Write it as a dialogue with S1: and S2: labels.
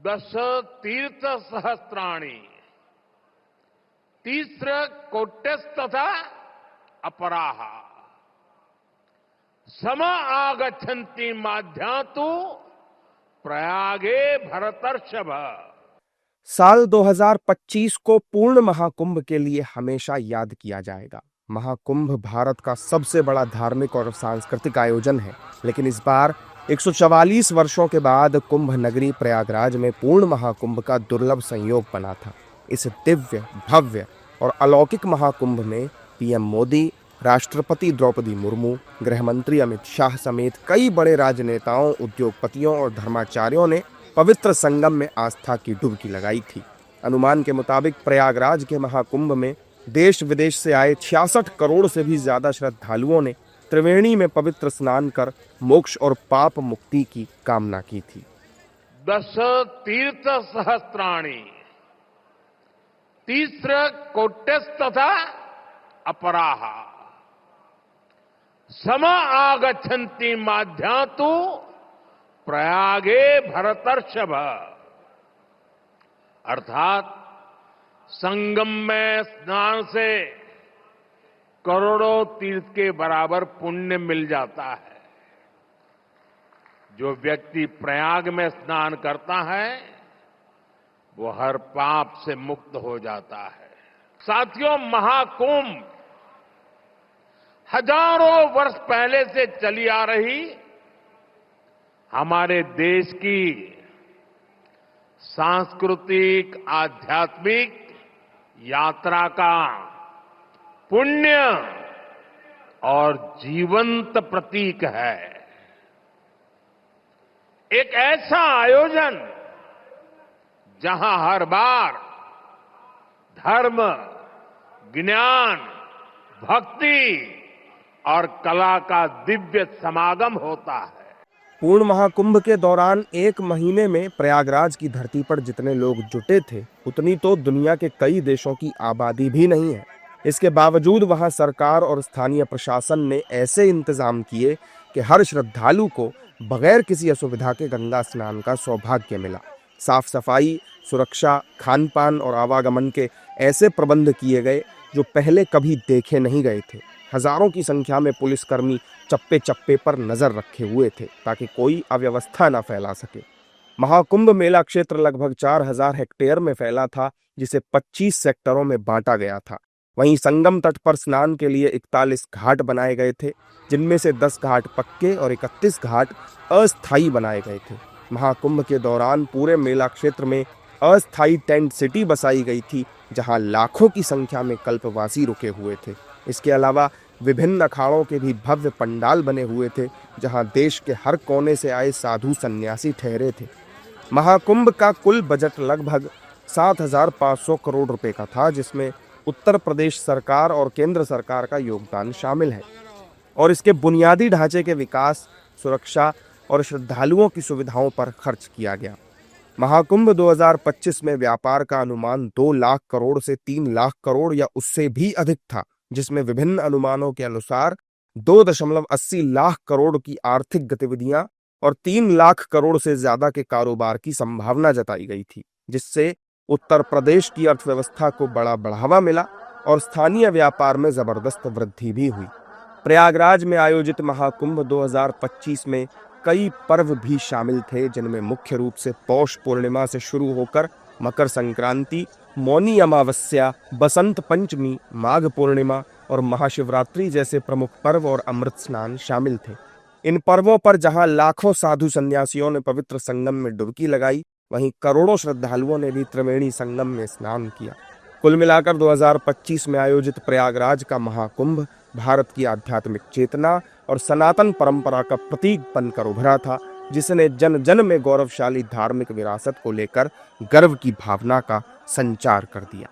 S1: दश तीर्थ सहस्त्राणि तीस्र कोट्यस्तथा अपराह सम आगच्छन्ति माध्यातु प्रयागे भरतर्षभ।
S2: साल 2025 को पूर्ण महाकुंभ के लिए हमेशा याद किया जाएगा। महाकुंभ भारत का सबसे बड़ा धार्मिक और सांस्कृतिक आयोजन है, लेकिन इस बार 144 वर्षों के बाद कुंभ नगरी प्रयागराज में पूर्ण महाकुंभ का दुर्लभ संयोग बना था। इस दिव्य, भव्य और अलौकिक महाकुंभ में पीएम मोदी, राष्ट्रपति द्रौपदी मुर्मू, गृह मंत्री अमित शाह समेत कई बड़े राजनेताओं, उद्योगपतियों और धर्माचार्यों ने पवित्र संगम में आस्था की डुबकी लगाई थी। अनुमान के मुताबिक प्रयागराज के महाकुंभ में देश विदेश से आए 66 करोड़ से भी ज्यादा श्रद्धालुओं ने त्रिवेणी में पवित्र स्नान कर मोक्ष और पाप मुक्ति की कामना की थी।
S1: दश तीर्थ सहस्त्राणि तीस्र कोट्यस्तथा अपराह सम आगच्छन्ति माध्यातु प्रयागे भरतर्षभ। अर्थात संगम में स्नान से करोड़ों तीर्थ के बराबर पुण्य मिल जाता है। जो व्यक्ति प्रयाग में स्नान करता है वो हर पाप से मुक्त हो जाता है। साथियों, महाकुंभ हजारों वर्ष पहले से चली आ रही हमारे देश की सांस्कृतिक, आध्यात्मिक यात्रा का पुण्य और जीवंत प्रतीक है। एक ऐसा आयोजन जहां हर बार धर्म, ज्ञान, भक्ति और कला का दिव्य समागम होता है।
S2: पूर्ण महाकुंभ के दौरान एक महीने में प्रयागराज की धरती पर जितने लोग जुटे थे, उतनी तो दुनिया के कई देशों की आबादी भी नहीं है। इसके बावजूद वहां सरकार और स्थानीय प्रशासन ने ऐसे इंतजाम किए कि हर श्रद्धालु को बगैर किसी असुविधा के गंगा स्नान का सौभाग्य मिला। साफ सफाई, सुरक्षा, खान पान और आवागमन के ऐसे प्रबंध किए गए जो पहले कभी देखे नहीं गए थे। हजारों की संख्या में पुलिसकर्मी चप्पे चप्पे पर नजर रखे हुए थे ताकि कोई अव्यवस्था न फैला सके। महाकुंभ मेला क्षेत्र लगभग 4000 हेक्टेयर में फैला था, जिसे 25 सेक्टरों में बांटा गया था। वहीं संगम तट पर स्नान के लिए 41 घाट बनाए गए थे, जिनमें से 10 घाट पक्के और 31 घाट अस्थायी बनाए गए थे। महाकुंभ के दौरान पूरे मेला क्षेत्र में अस्थायी टेंट सिटी बसाई गई थी, जहां लाखों की संख्या में कल्पवासी रुके हुए थे। इसके अलावा विभिन्न अखाड़ों के भी भव्य पंडाल बने हुए थे, जहां देश के हर कोने से आए साधु सन्यासी ठहरे थे। महाकुंभ का कुल बजट लगभग 7500 करोड़ रुपए का था, जिसमें उत्तर प्रदेश सरकार और केंद्र सरकार का योगदान शामिल है और इसके बुनियादी ढांचे के विकास, सुरक्षा और श्रद्धालुओं की सुविधाओं पर खर्च किया गया। महाकुंभ 2025 में व्यापार का अनुमान 2 लाख करोड़ से 3 लाख करोड़ या उससे भी अधिक था, जिसमें विभिन्न अनुमानों के अनुसार 2.80 लाख करोड़ की आर्थिक गतिविधियां और 3 लाख करोड़ से ज्यादा के कारोबार की संभावना जताई गई थी, जिससे उत्तर प्रदेश की अर्थव्यवस्था को बड़ा बढ़ावा मिला और स्थानीय व्यापार में जबरदस्त वृद्धि भी हुई। प्रयागराज में आयोजित महाकुंभ 2025 में कई पर्व भी शामिल थे, जिनमें मुख्य रूप से पौष पूर्णिमा से शुरू होकर मकर संक्रांति, मौनी अमावस्या, बसंत पंचमी, माघ पूर्णिमा और महाशिवरात्रि जैसे प्रमुख पर्व और अमृत स्नान शामिल थे। इन पर्वों पर जहां लाखों साधु सन्यासियों ने पवित्र संगम में डुबकी लगाई, वहीं करोड़ों श्रद्धालुओं ने भी त्रिवेणी संगम में स्नान किया। कुल मिलाकर 2025 में आयोजित प्रयागराज का महाकुंभ भारत की आध्यात्मिक चेतना और सनातन परंपरा का प्रतीक बनकर उभरा था, जिसने जन जन में गौरवशाली धार्मिक विरासत को लेकर गर्व की भावना का संचार कर दिया।